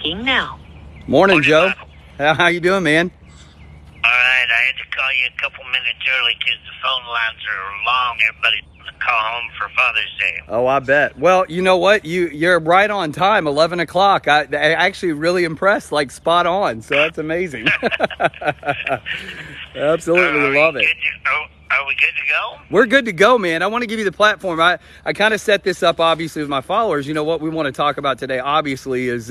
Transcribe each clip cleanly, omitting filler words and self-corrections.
Speaking now. Morning, Joe. How you doing, man? All right, I had to call you a couple minutes early because the phone lines are long. Everybody's going to call home for Father's Day. Oh, I bet. Well, you know what? You're right on time, 11 o'clock. I actually really impressed, like spot on. So that's amazing. Absolutely love it. Are we good to go? We're good to go, man. I want to give you the platform. I kind of set this up, obviously, with my followers. You know, what we want to talk about today, obviously, is,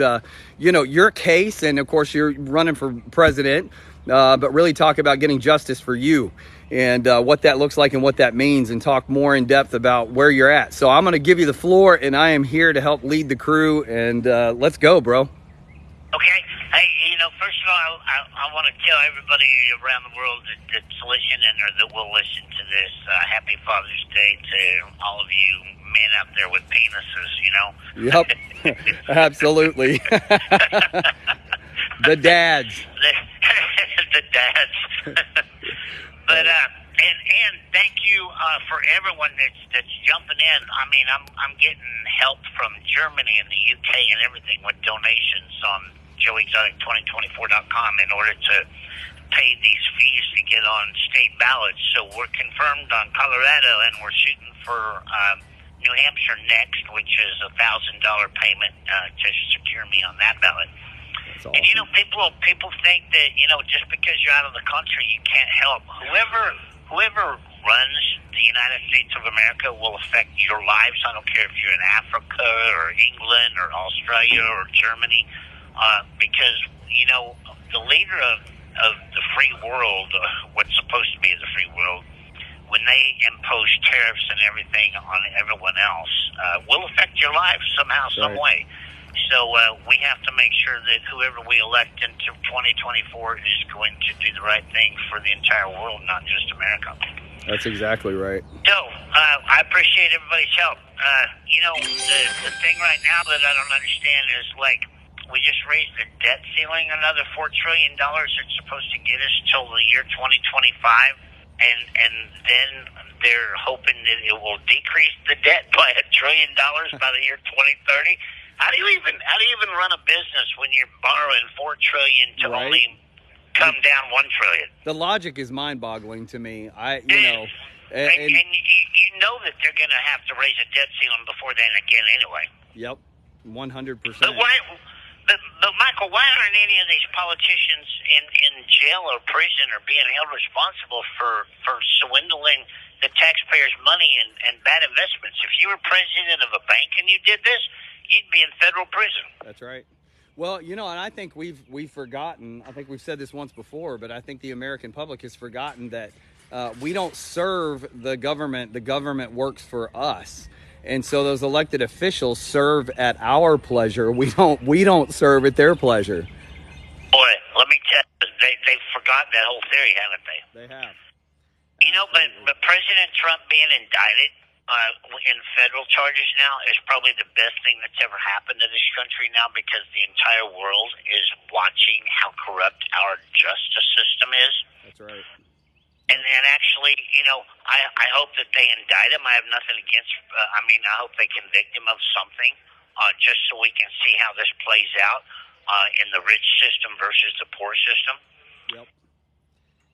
your case. And, of course, you're running for president, but really talk about getting justice for you and what that looks like and what that means, and talk more in depth about where you're at. So I'm going to give you the floor, and I am here to help lead the crew. And let's go, bro. Okay. Hey, first of all, I want to tell everybody around the world that's listening or that will listen to this, happy Father's Day to all of you men out there with penises, Yep, absolutely. The dads. The dads. But, and thank you for everyone that's jumping in. I mean, I'm getting help from Germany and the UK and everything with donations on JoeExotic2024.com in order to pay these fees to get on state ballots. So we're confirmed on Colorado, and we're shooting for New Hampshire next, which is $1,000 payment to secure me on that ballot. Awesome. And people think that just because you're out of the country you can't help. Whoever runs the United States of America will affect your lives. I don't care if you're in Africa or England or Australia or Germany. Because, the leader of the free world, what's supposed to be the free world, when they impose tariffs and everything on everyone else, will affect your life somehow, some way. So we have to make sure that whoever we elect into 2024 is going to do the right thing for the entire world, not just America. That's exactly right. So, I appreciate everybody's help. The thing right now that I don't understand is, we just raised the debt ceiling another $4 trillion. It's supposed to get us till the year 2025, and then they're hoping that it will decrease the debt by $1 trillion by the year 2030. How do you even run a business when you're borrowing $4 trillion to only come down $1 trillion? The logic is mind-boggling to me. And you know that they're going to have to raise a debt ceiling before then again anyway. Yep, 100%. But Michael, why aren't any of these politicians in jail or prison or being held responsible for swindling the taxpayers' money and bad investments? If you were president of a bank and you did this, you'd be in federal prison. That's right. Well, and I think we've forgotten, I think we've said this once before, but I think the American public has forgotten that we don't serve the government works for us. And so those elected officials serve at our pleasure. We don't serve at their pleasure. Boy, let me tell you, they've forgotten that whole theory, haven't they? They have. But President Trump being indicted in federal charges now is probably the best thing that's ever happened to this country now, because the entire world is watching how corrupt our justice system is. That's right. And actually, I hope that they indict him. I have nothing against, I hope they convict him of something, just so we can see how this plays out in the rich system versus the poor system. Yep.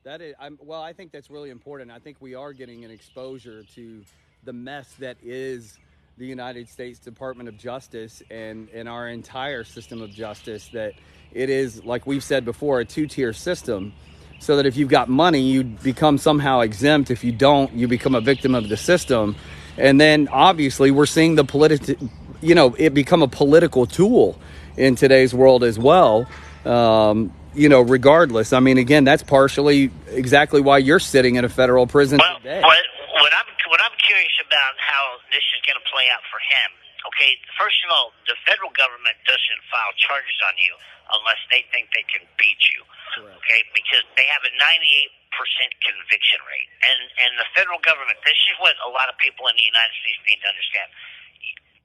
That is, I think that's really important. I think we are getting an exposure to the mess that is the United States Department of Justice and our entire system of justice, that it is, like we've said before, a two-tier system. So that if you've got money, you become somehow exempt. If you don't, you become a victim of the system. And then obviously we're seeing it become a political tool in today's world as well. Regardless. Again, that's partially exactly why you're sitting in a federal prison today. What I'm curious about how this is going to play out for him. Okay, first of all, the federal government doesn't file charges on you unless they think they can beat you. Correct. Okay, because they have a 98% conviction rate. And the federal government, this is what a lot of people in the United States need to understand.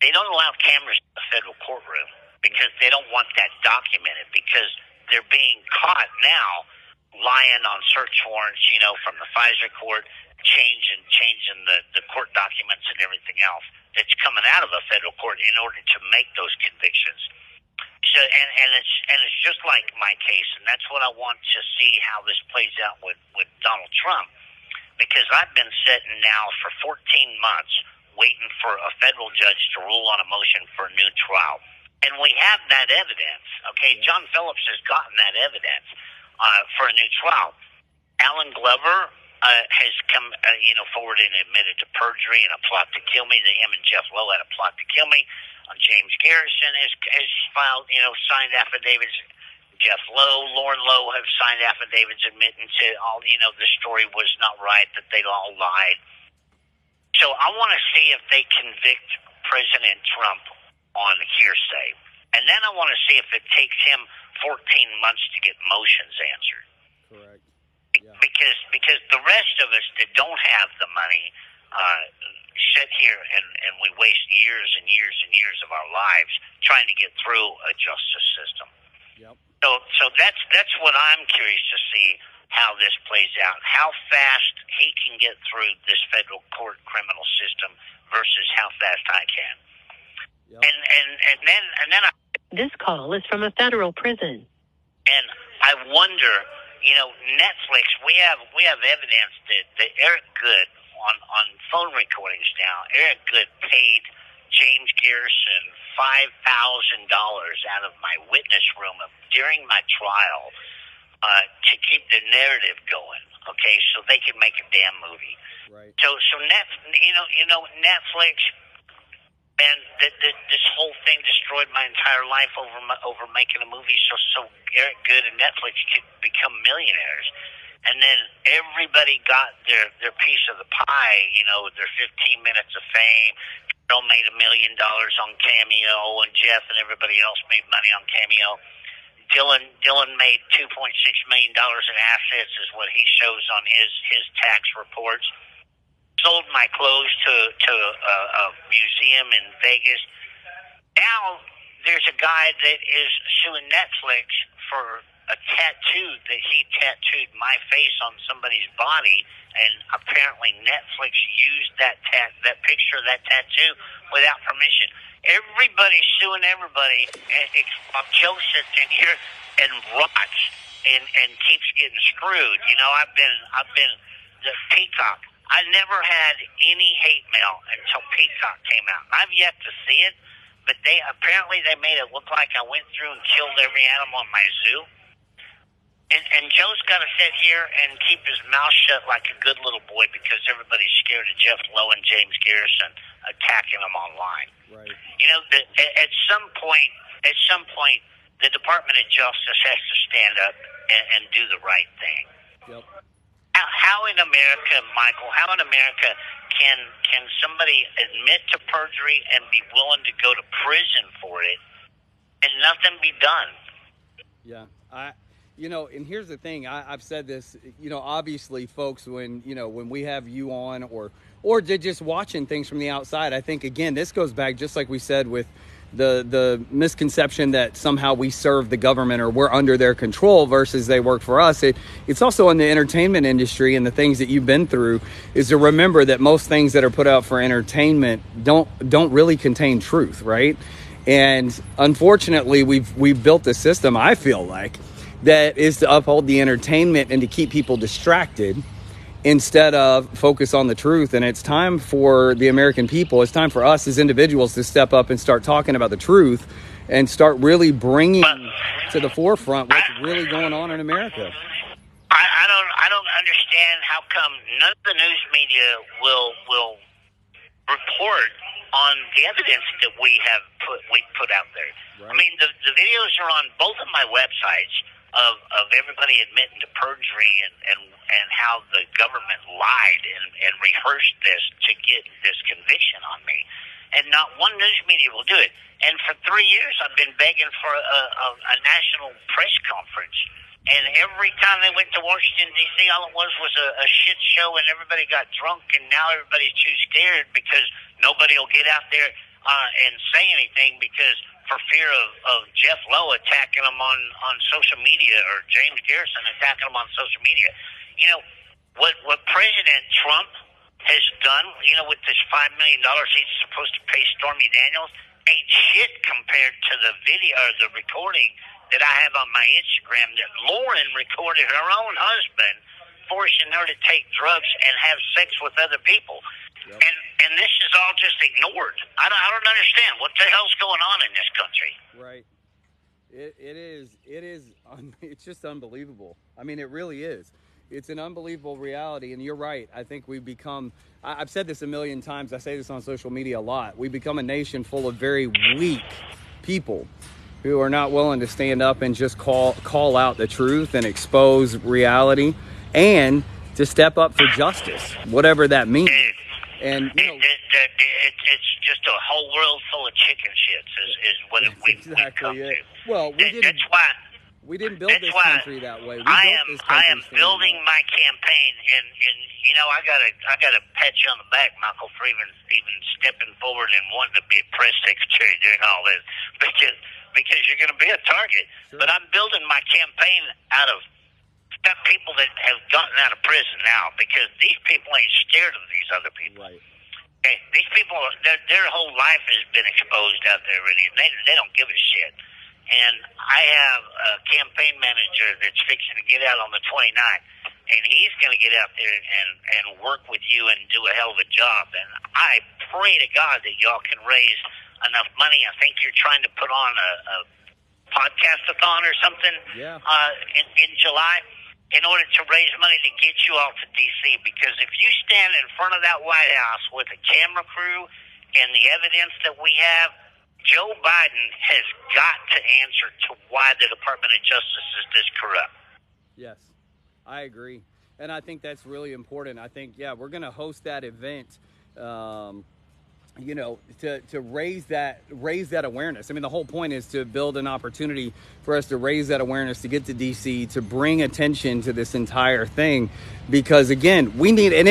They don't allow cameras in the federal courtroom because they don't want that documented, because they're being caught now lying on search warrants, from the Pfizer court, changing the court documents and everything else that's coming out of a federal court in order to make those convictions. So it's just like my case, and that's what I want to see how this plays out with Donald Trump, because I've been sitting now for 14 months waiting for a federal judge to rule on a motion for a new trial, and we have that evidence. Okay, John Phillips has gotten that evidence for a new trial. Alan Glover has come, forward and admitted to perjury and a plot to kill me. That him and Jeff Lowe had a plot to kill me. James Garrison has filed, signed affidavits. Jeff Lowe, Lauren Lowe have signed affidavits admitting to all, the story was not right, that they all lied. So I want to see if they convict President Trump on hearsay. And then I want to see if it takes him 14 months to get motions answered. Correct. Yeah. Because the rest of us that don't have the money sit here and we waste years and years and years of our lives trying to get through a justice system. Yep. So that's what I'm curious to see, how this plays out, how fast he can get through this federal court criminal system versus how fast I can. Yep. And then this call is from a federal prison. And I wonder, Netflix, we have evidence that Eric Good on phone recordings now, Eric Good paid James Garrison $5,000 out of my witness room during my trial to keep the narrative going. Okay, so they could make a damn movie. Right. So Netflix, and this whole thing destroyed my entire life over making a movie. So Eric Good and Netflix could become millionaires. And then everybody got their piece of the pie, their 15 minutes of fame. Carol made $1 million on Cameo, and Jeff and everybody else made money on Cameo. Dylan made $2.6 million in assets, is what he shows on his tax reports. Sold my clothes to a museum in Vegas. Now there's a guy that is suing Netflix for a tattoo that he tattooed my face on somebody's body, and apparently Netflix used that picture of that tattoo without permission. Everybody's suing everybody, and Joe sits in here and rots and keeps getting screwed. I've been the Peacock. I never had any hate mail until Peacock came out. I've yet to see it, but they made it look like I went through and killed every animal in my zoo. And Joe's got to sit here and keep his mouth shut like a good little boy because everybody's scared of Jeff Lowe and James Garrison attacking him online. Right. At some point, the Department of Justice has to stand up and do the right thing. Yep. How in America, Michael, can somebody admit to perjury and be willing to go to prison for it and nothing be done? Yeah. And here's the thing. I've said this, obviously, folks, when we have you on or just watching things from the outside, I think, again, this goes back, just like we said, with the misconception that somehow we serve the government or we're under their control versus they work for us. It's also in the entertainment industry, and the things that you've been through is to remember that most things that are put out for entertainment don't really contain truth, right? And unfortunately, we've built a system, I feel like, that is to uphold the entertainment and to keep people distracted instead of focus on the truth. And it's time for the American people, it's time for us as individuals to step up and start talking about the truth and start really bringing to the forefront what's really going on in America. I don't understand how come none of the news media will report on the evidence that we put out there. Right. I mean, the videos are on both of my websites of everybody admitting to perjury and how the government lied and rehearsed this to get this conviction on me. And not one news media will do it. And for 3 years, I've been begging for a national press conference. And every time they went to Washington, D.C., all it was a shit show, and everybody got drunk, and now everybody's too scared because nobody will get out there and say anything because for fear of Jeff Lowe attacking them on social media or James Garrison attacking them on social media. What President Trump has done, with this $5 million he's supposed to pay Stormy Daniels, ain't shit compared to the video or the recording that I have on my Instagram that Lauren recorded her own husband forcing her to take drugs and have sex with other people. Yep. And this is all just ignored. I don't understand what the hell's going on in this country. Right. It is. It's just unbelievable. I mean, it really is. It's an unbelievable reality, and you're right. I think we've become, I've said this a million times, I say this on social media a lot, we've become a nation full of very weak people who are not willing to stand up and just call out the truth and expose reality and to step up for justice, whatever that means. And you know, it's just a whole world full of chicken shits is what we've come to. Well, we didn't build this country that way. I am building my campaign, and you know, I gotta pat you on the back, Michael, for even stepping forward and wanting to be a press secretary during all this, because you're going to be a target. Sure. But I'm building my campaign out of people that have gotten out of prison now, because these people ain't scared of these other people. Right. Okay, these people, their whole life has been exposed out there already, and they don't give a shit. And I have a campaign manager that's fixing to get out on the 29th, and he's going to get out there and work with you and do a hell of a job. And I pray to God that y'all can raise enough money. I think you're trying to put on a podcast-a-thon or something in July in order to raise money to get you all to D.C., because if you stand in front of that White House with a camera crew and the evidence that we have, Joe Biden has got to answer to why the Department of Justice is this corrupt. Yes, I agree. And I think that's really important. I think, we're going to host that event, you know, to raise that awareness. I mean, the whole point is to build an opportunity for us to raise that awareness, to get to DC, to bring attention to this entire thing, because again, we need, and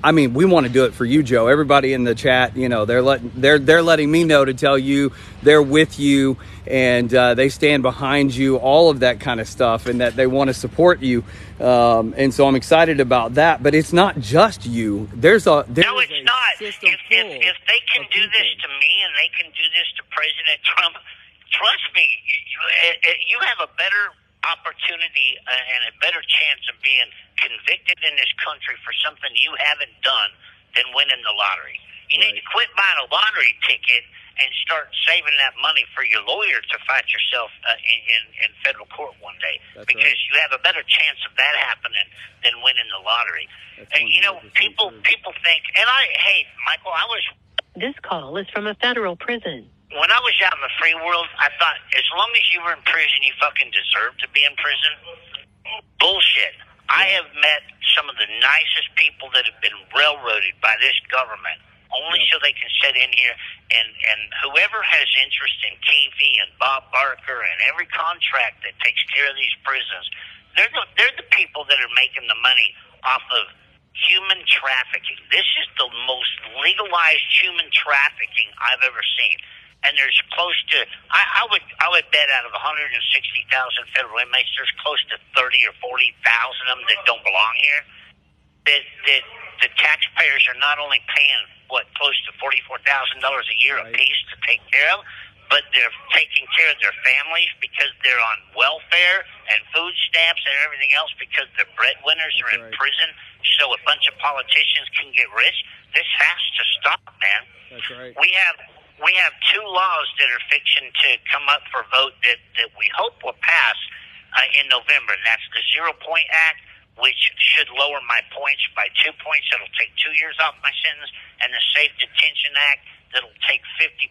I mean, we want to do it for you, Joe. Everybody in the chat, you know, they're letting me know to tell you they're with you, and they stand behind you, all of that kind of stuff, and that they want to support you. And so I'm excited about that, but it's not just you. No, it's not. If they can do this to me and they can do this to President Trump, trust me, you have a better opportunity and a better chance of being convicted in this country for something you haven't done than winning the lottery. You need to quit buying a lottery ticket and start saving that money for your lawyer to fight yourself in federal court one day. That's because you have a better chance of that happening than winning the lottery. And you know, people think, and hey, Michael, This call is from a federal prison. When I was out in the free world, I thought as long as you were in prison, you fucking deserved to be in prison. Bullshit. I have met some of the nicest people that have been railroaded by this government only so they can sit in here, and whoever has interest in TV and Bob Barker and every contract that takes care of these prisons, they're the people that are making the money off of human trafficking. This is the most legalized human trafficking I've ever seen. And there's close to, I would bet out of 160,000 federal inmates, there's close to 30 or 40,000 of them that don't belong here. That the taxpayers are not only paying close to $44,000 a year apiece to take care of, but they're taking care of their families because they're on welfare and food stamps and everything else because their breadwinners are in prison. So a bunch of politicians can get rich. This has to stop, man. That's right. We have two laws that are fixing to come up for vote that we hope will pass in November. And that's the 0 Point Act, which should lower my points by 2 points. It'll take 2 years off my sentence. And the Safe Detention Act, that'll take 50%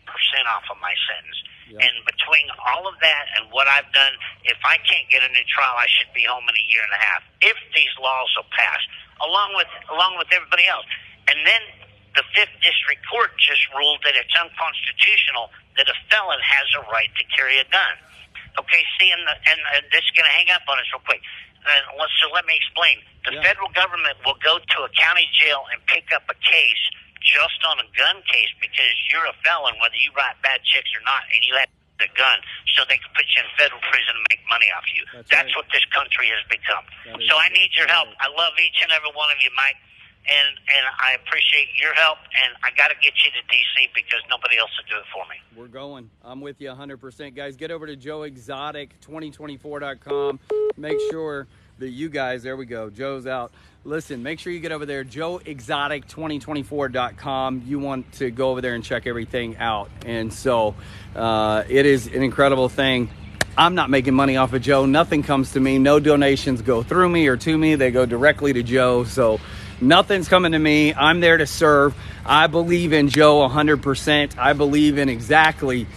off of my sentence. Yep. And between all of that and what I've done, if I can't get a new trial, I should be home in a year and a half. If these laws will pass, along with everybody else. And then the 5th District Court just ruled that it's unconstitutional that a felon has a right to carry a gun. Okay, see, and this is going to hang up on us real quick. So let me explain. The federal government will go to a county jail and pick up a case just on a gun case because you're a felon, whether you write bad checks or not, and you have the gun, so they can put you in federal prison and make money off you. That's what this country has become. So I need your help. I love each and every one of you, Mike. and I appreciate your help, and I got to get you to D.C. because nobody else will do it for me. We're going. I'm with you 100%. Guys, get over to joeexotic2024.com. Make sure that you guys, there we go, Joe's out. Listen, make sure you get over there, joeexotic2024.com. You want to go over there and check everything out. And so it is an incredible thing. I'm not making money off of Joe. Nothing comes to me. No donations go through me or to me. They go directly to Joe. So nothing's coming to me. I'm there to serve. I believe in Joe 100%. I believe in exactly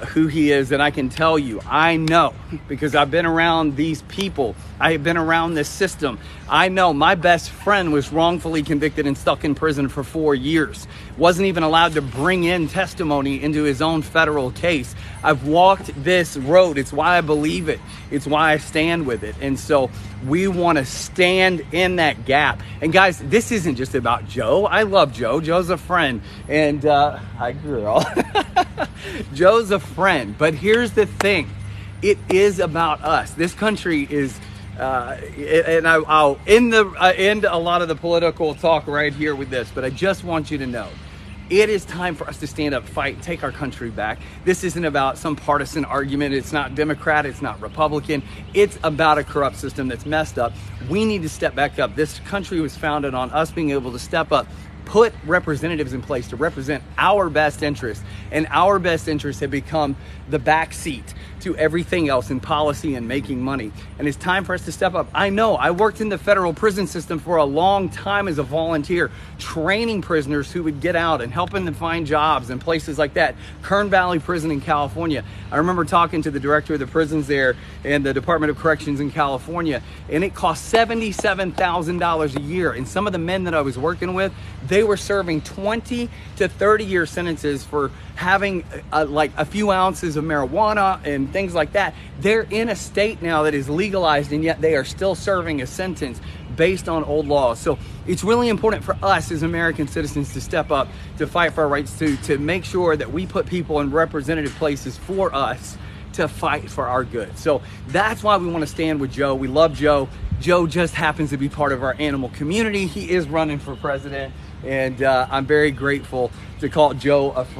who he is. And I can tell you, I know, because I've been around these people. I have been around this system. I know my best friend was wrongfully convicted and stuck in prison for 4 years. Wasn't even allowed to bring in testimony into his own federal case. I've walked this road. It's why I believe it. It's why I stand with it. And so we want to stand in that gap. And guys, this isn't just about Joe. I love Joe. Joe's a friend. And hi, girl. Joe's a friend. But here's the thing. It is about us. This country is, and I'll end a lot of the political talk right here with this, but I just want you to know, it is time for us to stand up, fight, take our country back. This isn't about some partisan argument. It's not Democrat. It's not Republican. It's about a corrupt system that's messed up. We need to step back up. This country was founded on us being able to step up, put representatives in place to represent our best interests, and our best interests have become the backseat to everything else in policy and making money. And it's time for us to step up. I know I worked in the federal prison system for a long time as a volunteer, training prisoners who would get out and helping them find jobs in places like that. Kern Valley Prison in California. I remember talking to the director of the prisons there and the Department of Corrections in California, and it cost $77,000 a year. And some of the men that I was working with, they were serving 20 to 30 year sentences for having like a few ounces of marijuana and things like that. They're in a state now that is legalized, and yet they are still serving a sentence based on old laws. So it's really important for us as American citizens to step up, to fight for our rights, to make sure that we put people in representative places for us to fight for our good. So that's why we want to stand with Joe. We love Joe. Joe just happens to be part of our animal community. He is running for president, and I'm very grateful to call Joe a friend.